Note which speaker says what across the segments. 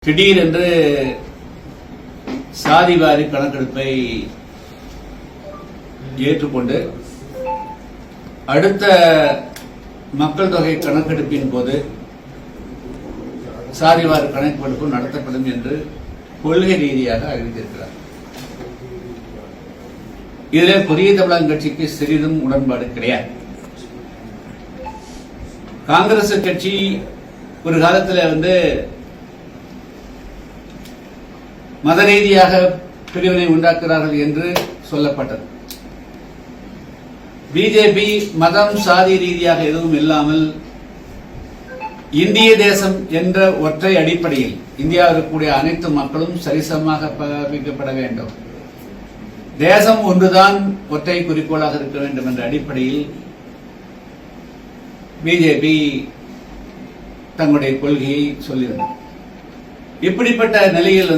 Speaker 1: திடீரென்று சாதிவாரி கணக்கெடுப்பை ஏற்றுக்கொண்டு அடுத்த மக்கள் தொகை கணக்கெடுப்பின் போது சாதிவாரி கணக்கெடுப்பு நடத்தப்படும் என்று கொள்கை ரீதியாக அறிவித்திருக்கிறார். இதில் புதிய தமிழகம் கட்சிக்கு சிறிதும் உடன்பாடு கிடையாது. காங்கிரஸ் கட்சி ஒரு காலத்தில் மத ரீதியாக பிரிவினை உண்டாக்குகிறார்கள் என்று சொல்லப்பட்டது. பிஜேபி மதம் சாதி ரீதியாக எதுவும் இல்லாமல் இந்திய தேசம் என்ற ஒற்றை அடிப்படையில் இந்தியாவில் இருக்கக்கூடிய அனைத்து மக்களும் சரிசமமாக பாவிக்கப்பட வேண்டும், தேசம் ஒன்றுதான் ஒற்றை குறிக்கோளாக இருக்க வேண்டும் என்ற அடிப்படையில் பிஜேபி தங்களுடைய கொள்கையை சொல்லியிருந்தது. இப்படிப்பட்ட நிலையில்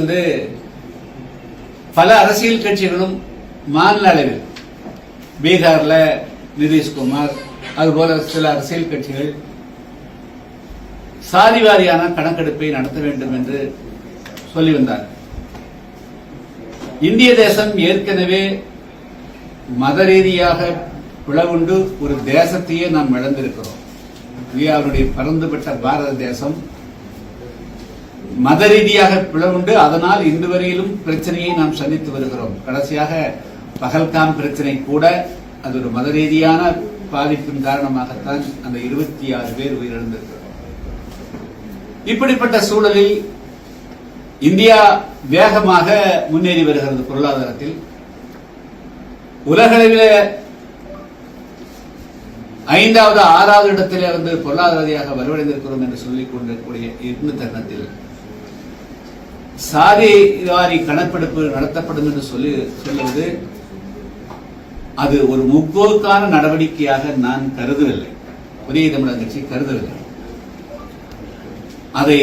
Speaker 1: பல அரசியல் கட்சிகளும் மாநில அளவில் பீகார்ல நிதிஷ்குமார் அதுபோல சில அரசியல் கட்சிகள் சாதிவாரியான கணக்கெடுப்பை நடத்த வேண்டும் என்று சொல்லி வந்தார். இந்திய தேசம் ஏற்கனவே மத ரீதியாக பிளவுண்டு ஒரு தேசத்தையே நாம் இழந்திருக்கிறோம். இந்தியாவுடைய பரந்துபட்ட பாரத தேசம் மத ரீதியாக பிளவுண்டு அதனால் இன்று வரையிலும் பிரச்சனையை நாம் சந்தித்து வருகிறோம். கடைசியாக பகல்காம் பிரச்சனை கூட அது ஒரு மத ரீதியான பாதிப்பின் காரணமாகத்தான் அந்த 26 பேர் உயிரிழந்திருக்கிறோம். இப்படிப்பட்ட சூழலில் இந்தியா வேகமாக முன்னேறி வருகிறது. பொருளாதாரத்தில் உலகளவில் 5வது 6வது இடத்திலே பொருளாதார ரீதியாக வலுவடைந்திருக்கிறோம் என்று சொல்லிக் கொண்டிருக்கக்கூடிய இந்த தருணத்தில் சாதிவாரி கணக்கெடுப்பு நடத்தப்படும் என்று சொல்லுவது அது ஒரு முற்போக்கான நடவடிக்கையாக நான் கருதவில்லை. புதிய தமிழகம் கட்சி கருதவில்லை. அதை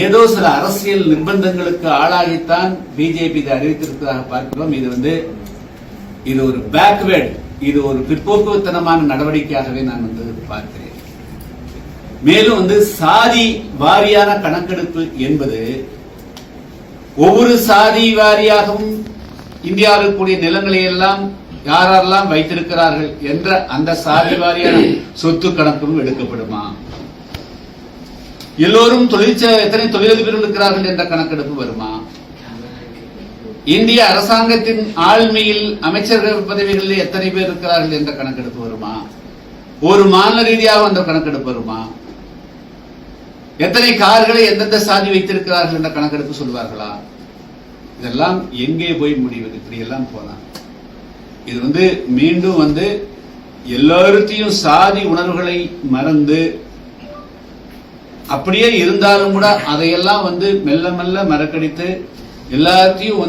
Speaker 1: ஏதோ சில அரசியல் நிர்பந்தங்களுக்கு ஆளாகித்தான் பிஜேபி இதை அறிவித்திருப்பதாக பார்க்கிறோம். இது ஒரு பேக்வேர்டு, இது ஒரு பிற்போக்குத்தனமான நடவடிக்கையாகவே நான் பார்க்கிறேன். மேலும் சாதி வாரியான கணக்கெடுப்பு என்பது ஒவ்வொரு சாதி வாரியாகவும் இந்தியாவில் இருக்கக்கூடிய நிலங்களை எல்லாம் யாரெல்லாம் வைத்திருக்கிறார்கள் என்ற அந்த சாதி வாரியான சொத்து கணக்கும் எடுக்கப்படுமா? எல்லோரும் எத்தனை தொழிலதிபர்கள் இருக்கிறார்கள் என்ற கணக்கெடுப்பு வருமா? இந்திய அரசாங்கத்தின் ஆளுமையில் அமைச்சர்கள் பதவிகளில் எத்தனை பேர் இருக்கிறார்கள் என்ற கணக்கெடுப்பு வருமா? ஒரு மாநில ரீதியாக அந்த கணக்கெடுப்பு வருமா? எத்தனை கார்களை எந்தெந்த சாதி வைத்திருக்கிறார்கள் என்ற கணக்கெடுப்பு சொல்வார்களா? இதெல்லாம் எங்கே போய் முடிவது? இப்படி எல்லாம் போனா இது மீண்டும் எல்லாத்தையும் சாதி உணர்வுகளை மறந்து அப்படியே இருந்தாலும் கூட அதையெல்லாம் மெல்ல மெல்ல மறக்கடித்து எல்லாத்தையும்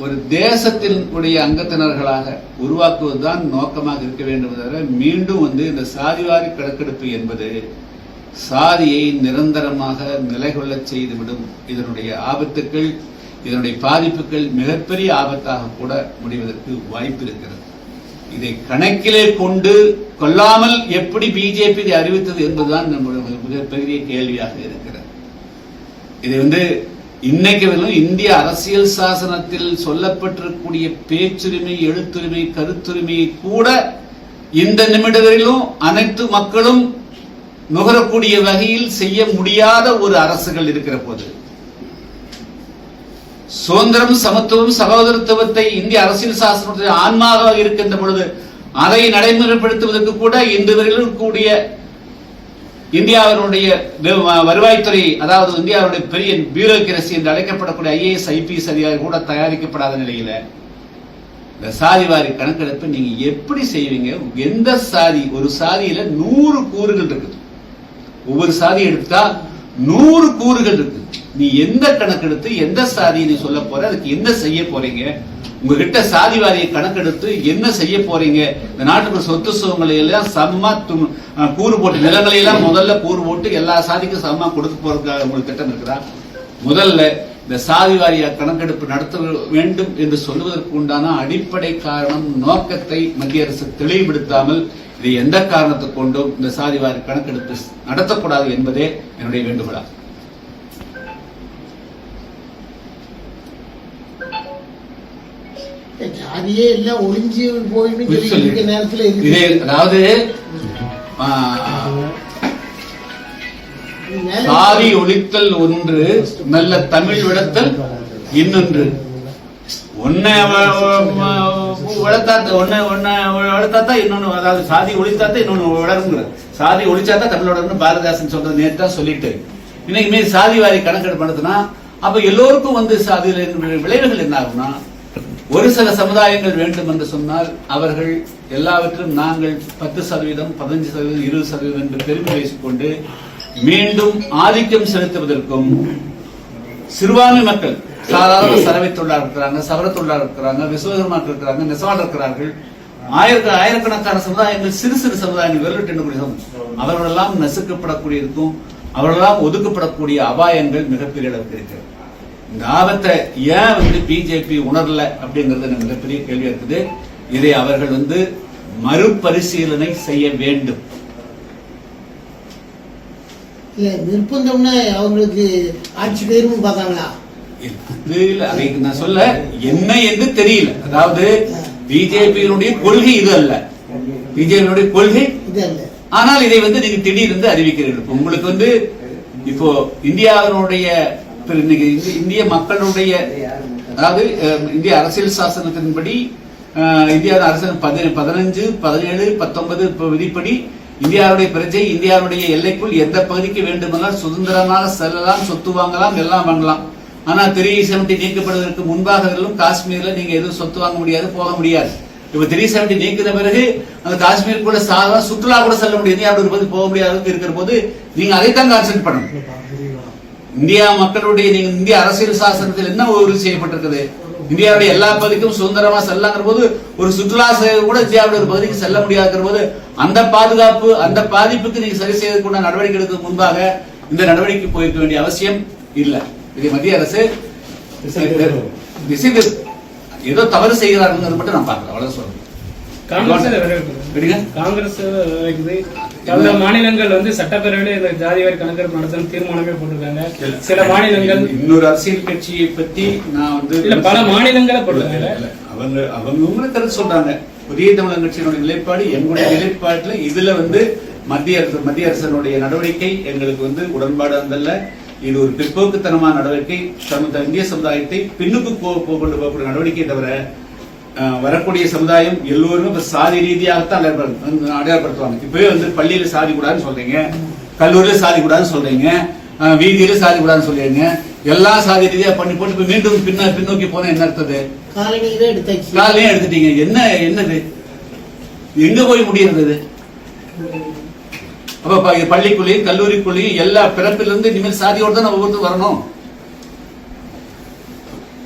Speaker 1: ஒரு தேசத்தினுடைய அங்கத்தினர்களாக உருவாக்குவதுதான் நோக்கமாக இருக்க வேண்டும். தவிர மீண்டும் இந்த சாதிவாரி கணக்கெடுப்பு என்பது சாதியை நிரந்தரமாக நிலைகொள்ள செய்துவிடும். இதனுடைய ஆபத்துக்கள், இதனுடைய பாதிப்புகள் மிகப்பெரிய ஆபத்தாக கூட முடிவதற்கு வாய்ப்பு இருக்கிறது. இதை கணக்கிலே கொண்டு கொள்ளாமல் எப்படி பிஜேபி இதை அறிவித்தது என்பதுதான் நம்முடைய மிகப்பெரிய கேள்வியாக இருக்கிறது. இதை இன்னைக்கு இந்திய அரசியல் சாசனத்தில் சொல்லப்பட்டிருக்கக்கூடிய பேச்சுரிமை, எழுத்துரிமை, கருத்துரிமையை கூட இந்த நிமிடங்களிலும் அனைத்து மக்களும் நுகரக்கூடிய வகையில் செய்ய முடியாத ஒரு அரசுகள் இருக்கிற போது, சுதந்திரம், சமத்துவம், சகோதரத்துவத்தை இந்திய அரசியல் சாசனத்தில் ஆன்மாவாக இருக்கின்ற பொழுது அதை நடைமுறைப்படுத்துவதற்கு கூட இன்று வரையிலும் கூடிய இந்தியாவினுடைய வருவாய்த்துறை, அதாவது இந்தியாவுடைய பெரிய பியூரோகிரசி என்று அழைக்கப்படக்கூடிய IAS IPS அதிகாரி கூட தயாரிக்கப்படாத நிலையில இந்த சாதிவாரி கணக்கெடுப்பை நீங்க எப்படி செய்வீங்க? எந்த சாதி, ஒரு சாதியில 100 கூறுகள் இருக்குது. ஒவ்வொரு சாதி எடுத்தா 100 கூறுகள் இருக்கு. நீ எந்த கணக்கெடுத்து எந்த சாதி நீ சொல்ல போற, அதுக்கு என்ன செய்ய போறீங்க? உங்ககிட்ட சாதிவாரியை கணக்கெடுத்து என்ன செய்ய போறீங்க? இந்த நாட்டுக்கு சொத்து சுகங்களை எல்லாம் சமமா கூறு போட்டு, நிலங்களை எல்லாம் முதல்ல கூறு போட்டு எல்லா சாதிக்கும் சமமா கொடுக்க போறதுக்காக உங்களுக்கு திட்டம் இருக்கிறா? முதல்ல இந்த சாதிவாரிய கணக்கெடுப்பு நடத்த வேண்டும் என்று சொல்வதற்கு உண்டான அடிப்படை காரணம், நோக்கத்தை மத்திய அரசு தெளிவுபடுத்தாமல் இதை எந்த காரணத்தை கொண்டும் இந்த சாதிவாரி கணக்கெடுப்பு நடத்தக்கூடாது என்பதே என்னுடைய வேண்டுகோளாகும்.
Speaker 2: ஜாதியே எல்லாம் ஒளிஞ்சு போயிட்டு நேரத்துல
Speaker 1: அதாவது சாதி ஒழித்தல் ஒன்று, நல்ல தமிழ் விளத்தல் இன்னொன்று. வளர்த்தாத்தான் இன்னொன்னு, அதாவது சாதி ஒழித்தாத்தான் இன்னொன்னு வளருங்கிற. சாதி ஒழிச்சாதான் தமிழ் வளரும் பாரதிதாசன் சொல்றது நேற்று தான் சொல்லிட்டு, இன்னைக்கு சாதி வாரி கணக்கெடுப்பு நடத்தினா அப்ப எல்லோருக்கும் அதுல விளைவுகள் என்ன ஆகும்னா, ஒரு சில சமுதாயங்கள் வேண்டும் என்று சொன்னால் அவர்கள் எல்லாவற்றும் நாங்கள் 10%, 15%, 20% என்று பெருமை பேசிக்கொண்டு மீண்டும் ஆதிக்கம் செலுத்துவதற்கும், சிறுபான்மை மக்கள் சாதாரண சரவை தொழிலாளர் இருக்கிறாங்க, சவர தொழிலாளர் இருக்கிறாங்க, விஸ்வகர்மாக்கள் இருக்கிறாங்க, நெசவாளர் இருக்கிறார்கள், ஆயிரக்கணக்கான சமுதாயங்கள், சிறு சிறு சமுதாயங்கள், வெள்ளட்டு அவர்களெல்லாம் நசுக்கப்படக்கூடியதுக்கும் அவர்களெல்லாம் ஒதுக்கப்படக்கூடிய அபாயங்கள் மிகப்பெரிய அளவுக்கு இருக்கிறது. இந்த ஆபத்தை ஏன் பிஜேபி உணரல அப்படிங்கறது மிகப்பெரிய கேள்வி இருக்குது. இதை அவர்கள் மறுபரிசீலனை செய்ய வேண்டும்.
Speaker 2: நிர்பந்தம்னா அவங்களுக்கு ஆட்சி பேரும் பார்த்தாங்களா?
Speaker 1: அதை நான் சொல்ல என்ன என்று தெரியல. அதாவது பிஜேபியினுடைய கொள்கை இது அல்ல, பிஜேபியினுடைய கொள்கை இது அல்ல. ஆனால் இதை நீங்க திடீர்னு அறிவிக்கிறீர்கள். உங்களுக்கு இப்போ இந்தியாவினுடைய இந்திய மக்களுடைய, அதாவது இந்திய அரசியல் சாசனத்தின்படி, இந்தியாவின் அரசியல் 15, 17, 19 விதிப்படி இந்தியாவுடைய பிரஜை இந்தியாவுடைய எல்லைக்குள் எந்த பகுதிக்கு வேண்டுமென்றால் சுதந்திரமாக செல்லலாம், சொத்து வாங்கலாம், எல்லாம் வாங்கலாம். ஆனா 370 நீக்கப்படுவதற்கு முன்பாக காஷ்மீர்ல நீங்க எதுவும் சொத்து வாங்க முடியாது, போக முடியாது. இப்ப 370 நீக்கின பிறகு அந்த காஷ்மீர் கூட சாதாரண சுற்றுலா கூட செல்ல முடியாது, இந்தியாவோட போக முடியாது இருக்கிற போது நீங்க அதைத்தான் கான்சென்ட் பண்ணணும். இந்தியா மக்களுடைய இந்திய அரசியல் சாசனத்தில் என்ன உறுதி செய்யப்பட்டிருக்குது? இந்தியாவுடைய எல்லா பகுதிக்கும் சுதந்திரமா செல்லங்கிற போது ஒரு சுற்றுலா கூட இந்தியாவுடைய ஒரு பகுதிக்கு செல்ல முடியாத போது அந்த பாதுகாப்பு, அந்த பாதிப்புக்கு நீங்க சரி செய்வதற்குள்ள நடவடிக்கை எடுக்க முன்பாக இந்த நடவடிக்கை போயிருக்க வேண்டிய அவசியம் இல்லை. இதை மத்திய அரசு ஏதோ தவறு செய்கிறார்கள் மட்டும் நான் பார்க்கல, அவ்வளவு சொல்றேன்.
Speaker 3: காங்கிரஸ் மாநிலங்கள் சட்டப்பேரவையில ஜாதிவாரி கணக்கெடுப்பு நடத்தணும் தீர்மானமே போட்டிருக்காங்க. சில மாநிலங்கள்
Speaker 1: இன்னொரு அரசியல் கட்சியை பத்தி நான்
Speaker 3: இல்ல பல மாநிலங்களை போட்டிருக்காங்க.
Speaker 1: அவங்க கருத்து சொல்றாங்க. புதிய தமிழக கட்சியினுடைய நிலைப்பாடு, எங்களுடைய நிலைப்பாட்டுல இதுல மத்திய அரசனுடைய நடவடிக்கை எங்களுக்கு உடன்பாடு வந்தல்ல. இது ஒரு பிற்போக்குத்தனமான நடவடிக்கை, இந்திய சமுதாயத்தை பின்னுக்கு கொண்டு போகக்கூடிய நடவடிக்கை தவிர வரக்கூடிய சமுதாயம் எல்லோருமே சாதி ரீதியாகத்தான் அடையாளப்படுத்துவாங்க. இப்பவே பள்ளியில சாதி கூடாதுன்னு சொல்றீங்க, கல்லூரியில சாதி கூடாதுன்னு சொல்றீங்க, வீதியில சாதி கூடாதுன்னு சொல்றீங்க, எல்லாம் சாதி ரீதியா பண்ணி போட்டு மீண்டும் பின்னோக்கி போன என்ன அர்த்தது? காலையும் எடுத்துட்டீங்க. என்னது எங்க போய் முடியுறது? அப்ப பள்ளிக்குள்ளேயும் கல்லூரிக்குள்ளேயும் எல்லா பிறப்பிலிருந்து இனிமேல் சாதியோடு தான் ஒவ்வொருத்தரும் வரணும்.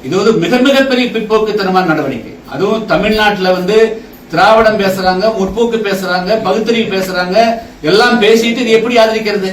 Speaker 1: இது மிக மிகப்பெரிய பிற்போக்குத்தனமான நடவடிக்கை. அதுவும் தமிழ்நாட்டுல திராவிடம் பேசுறாங்க, முற்போக்கு பேசுறாங்க, பகுத்தறிவு பேசுறாங்க, எல்லாம் பேசிட்டு இது எப்படி ஆதரிக்கிறது?